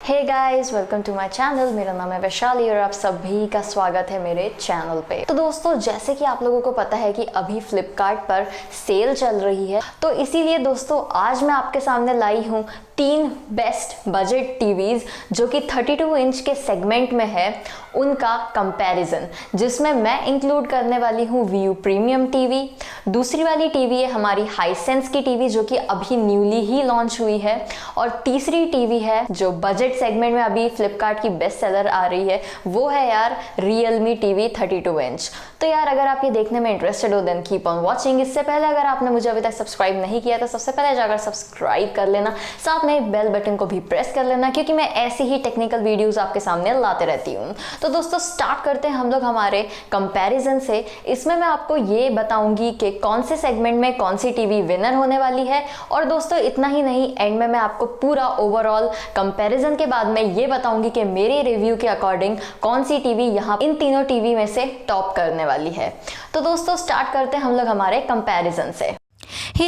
Hey guys, welcome to my channel. मेरा नाम है वैशाली और आप सभी का स्वागत है मेरे चैनल पे। तो दोस्तों, जैसे कि आप लोगों को पता है कि अभी फ्लिपकार्ट पर सेल चल रही है, तो इसीलिए दोस्तों आज मैं आपके सामने लाई हूँ 3 बेस्ट बजट टीवीज जो कि 32 इंच के सेगमेंट में है, उनका कंपैरिजन, जिसमें मैं इंक्लूड करने वाली हूँ व्यू प्रीमियम टीवी। दूसरी वाली टीवी है हमारी हाइसेंस की टीवी जो कि अभी न्यूली ही लॉन्च हुई है, और तीसरी टीवी है जो बजट सेगमेंट में अभी फ्लिपकार्ट की बेस्ट सेलर आ रही है, वो है यार Realme TV 32 इंच। तो यार अगर आप ये देखने में इंटरेस्टेड हो देन कीप ऑन वॉचिंग। इससे पहले अगर आपने मुझे अभी तक सब्सक्राइब नहीं किया तो सबसे पहले जाकर सब्सक्राइब कर लेना, साथ में बेल बटन को भी प्रेस कर लेना, क्योंकि मैं ऐसी ही टेक्निकल वीडियोस आपके सामने लाते रहती हूँ। तो दोस्तों स्टार्ट करते हैं हम लोग हमारे कंपैरिजन से। इसमें मैं आपको ये बताऊंगी कि कौन से सेगमेंट में कौन सी टीवी विनर होने वाली है, और दोस्तों इतना ही नहीं, एंड में मैं आपको पूरा ओवरऑल कंपैरिजन के बाद में ये बताऊंगी कि मेरे रिव्यू के अकॉर्डिंग कौन सी टीवी यहाँ इन तीनों टीवी में से टॉप करने वाली है। तो दोस्तों स्टार्ट करते हैं हम लोग हमारे कंपैरिजन से।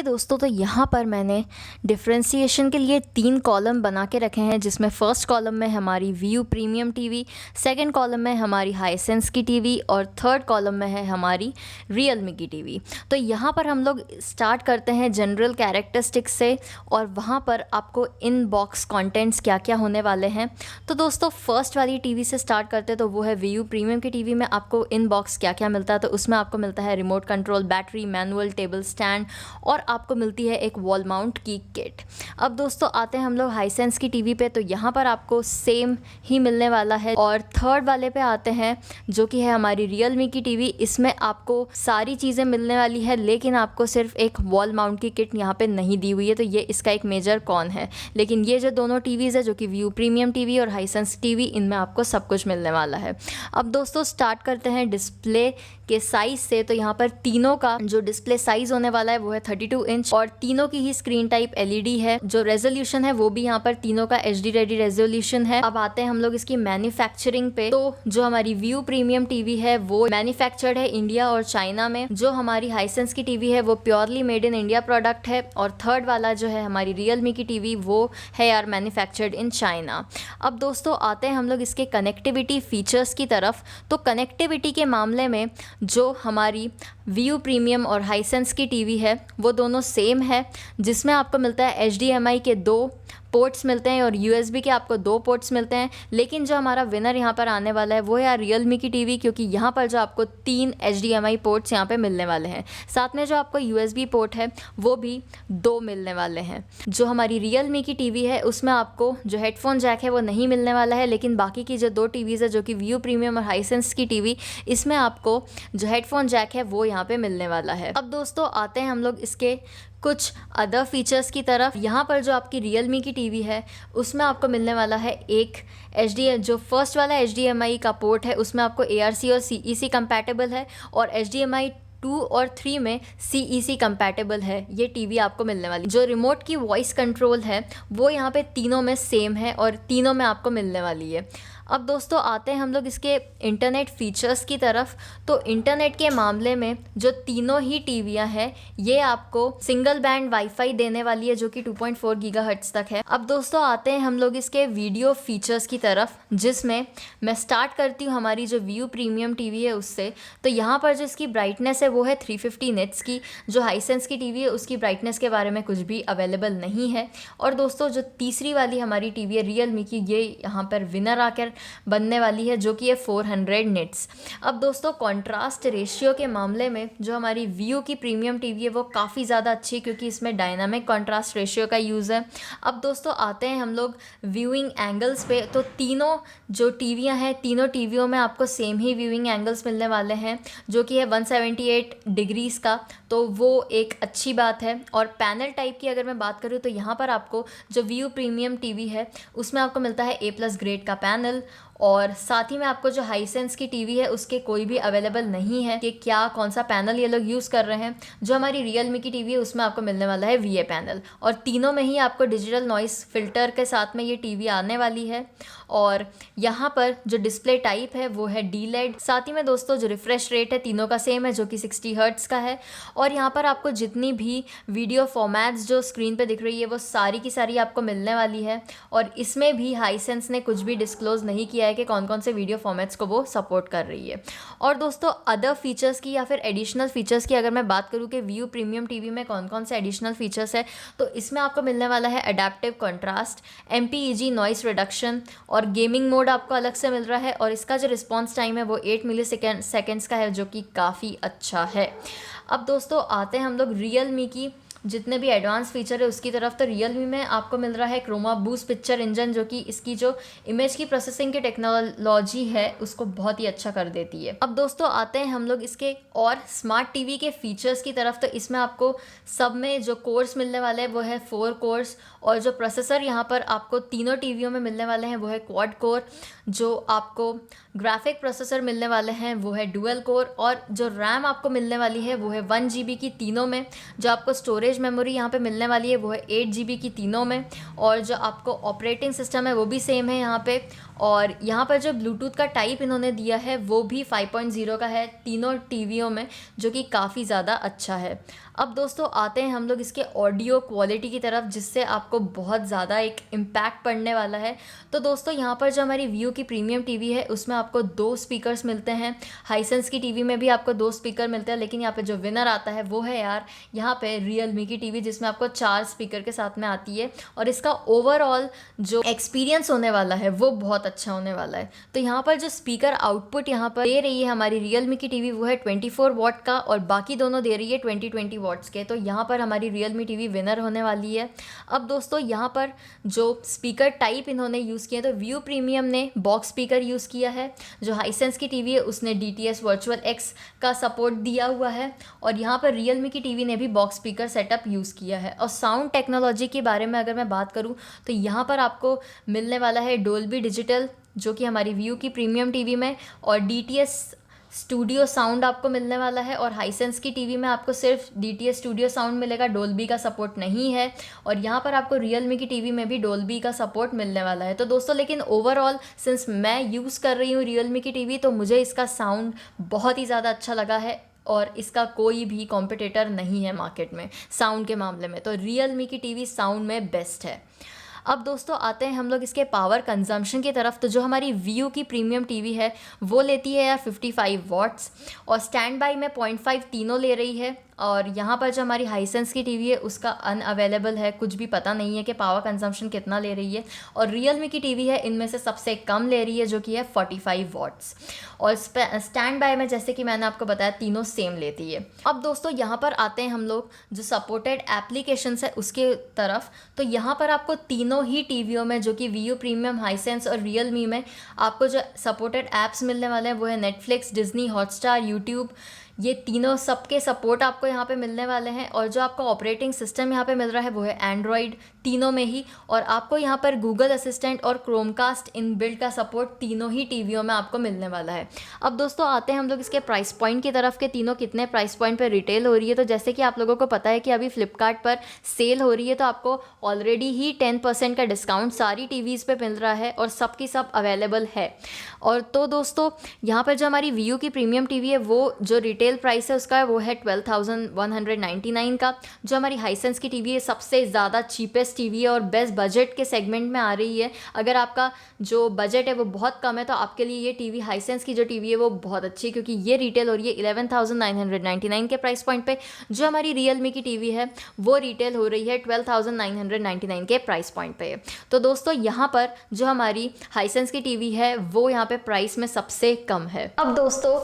दोस्तों, तो यहाँ पर मैंने डिफ्रेंशिएशन के लिए 3 कॉलम बना के रखे हैं, जिसमें फर्स्ट कॉलम में हमारी view premium TV, second column में हमारी हाइसेंस की टीवी, और थर्ड कॉलम में है हमारी रियलमी की टीवी। तो यहाँ पर हम लोग स्टार्ट करते हैं जनरल कैरेक्टरिस्टिक्स से, और वहाँ पर आपको इन बॉक्स कॉन्टेंट्स क्या क्या होने वाले हैं। तो दोस्तों फर्स्ट वाली टीवी से स्टार्ट करते हैं, तो वो है व्यू प्रीमियम की टीवी में आपको इन बॉक्स क्या क्या मिलता है। तो उसमें आपको मिलता है remote control, battery, manual, table stand, और आपको मिलती है एक वॉल माउंट की किट। अब दोस्तों आते हैं हम लोग हाइसेंस की टीवी पे, तो यहाँ पर आपको सेम ही मिलने वाला है। और थर्ड वाले पे आते हैं जो कि है हमारी रियलमी की टीवी। इसमें आपको सारी चीज़ें मिलने वाली है, लेकिन आपको सिर्फ एक वॉल माउंट की किट यहाँ पे नहीं दी हुई है, तो ये इसका एक मेजर कॉन है। लेकिन ये जो दोनों टीवीज़ है, जो कि व्यू प्रीमियम टीवी और हाइसेंस टीवी, इनमें आपको सब कुछ मिलने वाला है। अब दोस्तों स्टार्ट करते हैं डिस्प्ले के साइज़ से। तो यहाँ पर तीनों का जो डिस्प्ले साइज़ होने वाला है वो है 32 इंच, और तीनों की ही स्क्रीन टाइप एलईडी है। जो रेजोल्यूशन है वो भी यहाँ पर तीनों का एचडी रेडी रेजोल्यूशन है। अब आते हैं हम लोग इसकी मैन्युफैक्चरिंग पे। तो जो हमारी व्यू प्रीमियम टीवी है वो मैन्युफैक्चर्ड है इंडिया और चाइना में। जो हमारी हाइसेंस की टीवी है वो purely made in India product है। और थर्ड वाला जो है हमारी रियलमी की टीवी, वो है यार मैन्युफैक्चर्ड इन चाइना। अब दोस्तों आते हैं हम लोग इसके कनेक्टिविटी फीचर्स की तरफ। तो कनेक्टिविटी के मामले में जो हमारी व्यू प्रीमियम और हाइसेंस की टीवी है वो दोनों सेम है, जिसमें आपको मिलता है HDMI के 2 पोर्ट्स मिलते हैं और USB के आपको 2 पोर्ट्स मिलते हैं। लेकिन जो हमारा विनर यहाँ पर आने वाला है वो है यार रियलमी की टीवी, क्योंकि यहाँ पर जो आपको 3 HDMI पोर्ट्स यहाँ पे मिलने वाले हैं। साथ में जो आपको USB पोर्ट है वो भी 2 मिलने वाले हैं। जो हमारी रियलमी की टीवी है उसमें आपको जो हेडफोन जैक है वो नहीं मिलने वाला है, लेकिन बाकी की जो 2 टीवीज़ है, जो कि व्यू प्रीमियम और हाइसेंस की टीवी, इसमें आपको जो हेडफोन जैक है वो यहाँ पे मिलने वाला है। अब दोस्तों आते हैं हम लोग इसके कुछ अदर फीचर्स की तरफ। यहाँ पर जो आपकी रियलमी की टीवी है उसमें आपको मिलने वाला है एक जो फर्स्ट वाला HDMI का पोर्ट है उसमें आपको ARC और CEC कंपैटिबल है, और HDMI 2 और 3 में CEC कंपैटिबल है। ये टीवी आपको मिलने वाली। जो रिमोट की वॉइस कंट्रोल है वो यहाँ पे तीनों में सेम है और तीनों में आपको मिलने वाली है। अब दोस्तों आते हैं हम लोग इसके इंटरनेट फीचर्स की तरफ। तो इंटरनेट के मामले में जो तीनों ही टीवियां हैं ये आपको सिंगल बैंड वाईफाई देने वाली है, जो कि 2.4 गीगाहर्ट्ज़ तक है। अब दोस्तों आते हैं हम लोग इसके वीडियो फीचर्स की तरफ, जिसमें मैं स्टार्ट करती हूँ हमारी जो व्यू प्रीमियम टीवी है उससे। तो यहाँ पर जो इसकी ब्राइटनेस है वो है 350 निट्स की। जो हाइसेंस की टीवी है उसकी ब्राइटनेस के बारे में कुछ भी अवेलेबल नहीं है। और दोस्तों जो तीसरी वाली हमारी टीवी है रियलमी की, ये यहाँ पर विनर आकर बनने वाली है, जो कि है 400 निट्स। अब दोस्तों कंट्रास्ट रेशियो के मामले में जो हमारी व्यू की प्रीमियम टीवी है वो काफ़ी ज़्यादा अच्छी है, क्योंकि इसमें डायनामिक कंट्रास्ट रेशियो का यूज़ है। अब दोस्तों आते हैं हम लोग व्यूइंग एंगल्स पे। तो तीनों जो टीवियां हैं, तीनों टीवियों में आपको सेम ही व्यूइंग एंगल्स मिलने वाले हैं, जो कि है 178 डिग्रीज़ का। तो वो एक अच्छी बात है। और पैनल टाइप की अगर मैं बात करूँ तो यहाँ पर आपको जो व्यू प्रीमियम टीवी है उसमें आपको मिलता है A+ ग्रेड का पैनल, और साथ ही में आपको जो हाइसेंस की टीवी है उसके कोई भी अवेलेबल नहीं है कि क्या कौन सा पैनल ये लोग यूज़ कर रहे हैं। जो हमारी रियलमी की टीवी है उसमें आपको मिलने वाला है VA पैनल, और तीनों में ही आपको डिजिटल नॉइस फिल्टर के साथ में ये टीवी आने वाली है। और यहाँ पर जो डिस्प्ले टाइप है वो है DLED। साथ ही में दोस्तों जो रिफ्रेश रेट है तीनों का सेम है, जो कि 60 हर्ट्ज़ का है। और यहाँ पर आपको जितनी भी वीडियो फॉर्मेट्स जो स्क्रीन पे दिख रही है वो सारी की सारी आपको मिलने वाली है। और इसमें भी हाइसेंस ने कुछ भी डिस्क्लोज नहीं किया है कि कौन कौन से वीडियो फॉर्मेट्स को वो सपोर्ट कर रही है। और दोस्तों अदर फीचर्स की या फिर एडिशनल फीचर्स की अगर मैं बात करूँ कि व्यू प्रीमियम टीवी में कौन कौन से एडिशनल फीचर्स है, तो इसमें आपको मिलने वाला है adaptive contrast, MPEG noise reduction, और गेमिंग मोड आपको अलग से मिल रहा है। और इसका जो रिस्पॉन्स टाइम है वो 8 मिली सेकेंड्स का है, जो कि काफ़ी अच्छा है। अब दोस्तों आते हैं हम लोग रियलमी की जितने भी एडवांस फीचर है उसकी तरफ। तो रियलमी में आपको मिल रहा है क्रोमा बूस्ट पिक्चर इंजन, जो कि इसकी जो इमेज की प्रोसेसिंग की टेक्नोलॉजी है उसको बहुत ही अच्छा कर देती है। अब दोस्तों आते हैं हम लोग इसके और स्मार्ट टीवी के फीचर्स की तरफ। तो इसमें आपको सब में जो कोर्स मिलने वाले हैं वो है 4 कोर्स, और जो प्रोसेसर यहाँ पर आपको तीनों टीवियों में मिलने वाले हैं वो है क्वाड कोर। जो आपको ग्राफिक प्रोसेसर मिलने वाले हैं वो है डुअल कोर, और जो रैम आपको मिलने वाली है वो है 1 GB की तीनों में। जो आपको स्टोरेज मेमोरी यहाँ पे मिलने वाली है वो है 8 GB की तीनों में। और जो आपको ऑपरेटिंग सिस्टम है वो भी सेम है यहाँ पे। और यहाँ पर जो ब्लूटूथ का टाइप इन्होंने दिया है वो भी 5.0 का है तीनों टीवियों में, जो कि काफ़ी ज़्यादा अच्छा है। अब दोस्तों आते हैं हम लोग इसके ऑडियो क्वालिटी की तरफ, जिससे आपको बहुत ज़्यादा एक इम्पैक्ट पड़ने वाला है। तो दोस्तों यहाँ पर जो हमारी व्यू की प्रीमियम टीवी है उसमें आपको 2 स्पीकर्स मिलते हैं। हाइसेंस की टीवी में भी आपको 2 स्पीकर मिलते हैं, लेकिन यहाँ पे जो विनर आता है वो है यार यहाँ पे रियलमी की टीवी, जिसमें आपको 4 स्पीकर के साथ में आती है। और इसका ओवरऑल जो एक्सपीरियंस होने वाला है वो बहुत अच्छा होने वाला है। तो यहाँ पर जो स्पीकर आउटपुट यहाँ पर दे रही है हमारी रियलमी की टीवी वो है 24 वॉट का, और बाकी दोनों दे रही है 20 वॉट्स के। तो यहाँ पर हमारी रियलमी टीवी विनर होने वाली है। अब दोस्तों यहाँ पर जो स्पीकर टाइप इन्होंने यूज़ किया, तो व्यू प्रीमियम ने बॉक्स स्पीकर यूज़ किया है। जो हाइसेंस की टीवी है उसने DTS वर्चुअल X का सपोर्ट दिया हुआ है। और यहाँ पर रियलमी की टीवी ने भी बॉक्स स्पीकर सेटअप यूज़ किया है। और साउंड टेक्नोलॉजी के बारे में अगर मैं बात करूँ तो यहाँ पर आपको मिलने वाला है डोल्बी डिजिटल, जो कि हमारी व्यू की प्रीमियम टीवी में, और DTS स्टूडियो साउंड आपको मिलने वाला है। और हाइसेंस की टीवी में आपको सिर्फ DTS स्टूडियो साउंड मिलेगा, डोल्बी का सपोर्ट नहीं है। और यहाँ पर आपको रियलमी की टीवी में भी डोल्बी का सपोर्ट मिलने वाला है। तो दोस्तों लेकिन ओवरऑल सिंस मैं यूज़ कर रही हूँ रियलमी की टीवी, तो मुझे इसका साउंड बहुत ही ज़्यादा अच्छा लगा है, और इसका कोई भी कॉम्पिटिटर नहीं है मार्केट में साउंड के मामले में। तो रियलमी की टीवी साउंड में बेस्ट है। अब दोस्तों आते हैं हम लोग इसके पावर कंजम्पशन की तरफ। तो जो हमारी व्यू की प्रीमियम टीवी है वो लेती है यार 55 वॉट्स, और स्टैंड बाई में 0.5 तीनों ले रही है। और यहाँ पर जो हमारी हाइसेंस की टीवी है उसका अनअवेलेबल है, कुछ भी पता नहीं है कि पावर कंजम्पशन कितना ले रही है। और रियलमी की टीवी है इनमें से सबसे कम ले रही है, जो कि है 45 वॉट्स। और स्टैंड बाय में जैसे कि मैंने आपको बताया तीनों सेम लेती है। अब दोस्तों यहाँ पर आते हैं हम लोग जो सपोर्टेड एप्लीकेशंस है उसके तरफ। तो यहाँ पर आपको तीनों ही टीवियों में, जो कि व्यू प्रीमियम, हाइसेंस और रियलमी में, आपको जो सपोर्टेड ऐप्स मिलने वाले हैं वो है नेटफ्लिक्स, डिज्नी, हॉटस्टार, यूट्यूब। ये तीनों सबके सपोर्ट आपको यहाँ पे मिलने वाले हैं। और जो आपको ऑपरेटिंग सिस्टम यहाँ पे मिल रहा है वो है एंड्रॉयड तीनों में ही। और आपको यहाँ पर गूगल असिस्टेंट और क्रोमकास्ट इनबिल्ट का सपोर्ट तीनों ही टीवियों में आपको मिलने वाला है। अब दोस्तों आते हैं हम लोग इसके प्राइस पॉइंट की तरफ के तीनों कितने प्राइस पॉइंट पर रिटेल हो रही है। तो जैसे कि आप लोगों को पता है कि अभी फ्लिपकार्ट पर सेल हो रही है, तो आपको ऑलरेडी ही 10% का डिस्काउंट सारी टीवीज़ पे मिल रहा है, और सबकी सब अवेलेबल है। और तो दोस्तों यहाँ पर जो हमारी व्यू की प्रीमियम टीवी है वो जो रिटेल प्राइस है उसका वो है 12,199 का। जो हमारी हाइसेंस की टीवी है सबसे ज़्यादा चीपेस्ट टीवी है और बेस्ट बजट के सेगमेंट में आ रही है। अगर आपका जो बजट है वो बहुत कम है तो आपके लिए ये टीवी, हाइसेंस की जो टीवी है वो बहुत अच्छी है, क्योंकि ये रिटेल हो रही है 11,999 के प्राइस पॉइंट पे। जो हमारी रियलमी की टीवी है वो रिटेल हो रही है 12,999 के प्राइस पॉइंट पे। तो दोस्तों यहाँ पर जो हमारी हाइसेंस की टीवी है वो यहाँ पे प्राइस में सबसे कम है। अब दोस्तों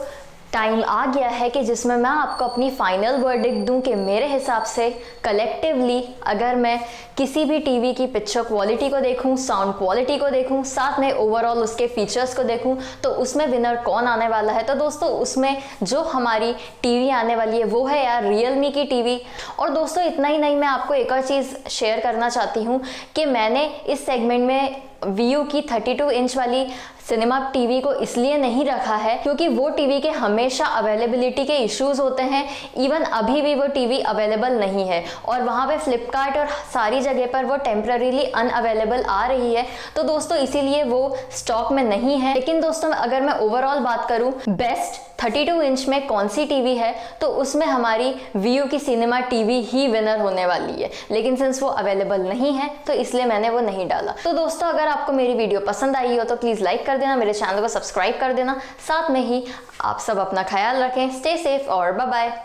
टाइम आ गया है कि जिसमें मैं आपको अपनी फाइनल वर्डिक्ट दूं कि मेरे हिसाब से कलेक्टिवली अगर मैं किसी भी टीवी की पिक्चर क्वालिटी को देखूं, साउंड क्वालिटी को देखूं, साथ में ओवरऑल उसके फीचर्स को देखूं, तो उसमें विनर कौन आने वाला है। तो दोस्तों उसमें जो हमारी टीवी आने वाली है वो है यार रियलमी की टीवी। और दोस्तों इतना ही नहीं, मैं आपको एक और चीज़ शेयर करना चाहती हूँ कि मैंने इस सेगमेंट में वीयू की 32 इंच वाली सिनेमा टीवी को इसलिए नहीं रखा है क्योंकि वो टीवी के हमेशा अवेलेबिलिटी के इश्यूज होते हैं। इवन अभी भी वो टीवी अवेलेबल नहीं है और वहाँ पे फ्लिपकार्ट और सारी जगह पर वो टेम्पररीली अनअवेलेबल आ रही है। तो दोस्तों इसीलिए वो स्टॉक में नहीं है। लेकिन दोस्तों अगर मैं ओवरऑल बात करूँ बेस्ट 32 इंच में कौन सी टीवी है, तो उसमें हमारी वीयू की सिनेमा टीवी ही विनर होने वाली है। लेकिन सिंस वो अवेलेबल नहीं है तो इसलिए मैंने वो नहीं डाला। तो दोस्तों अगर आपको मेरी वीडियो पसंद आई हो तो प्लीज़ लाइक कर देना, मेरे चैनल को सब्सक्राइब कर देना। साथ में ही आप सब अपना ख्याल रखें, स्टे सेफ और बाय बाय।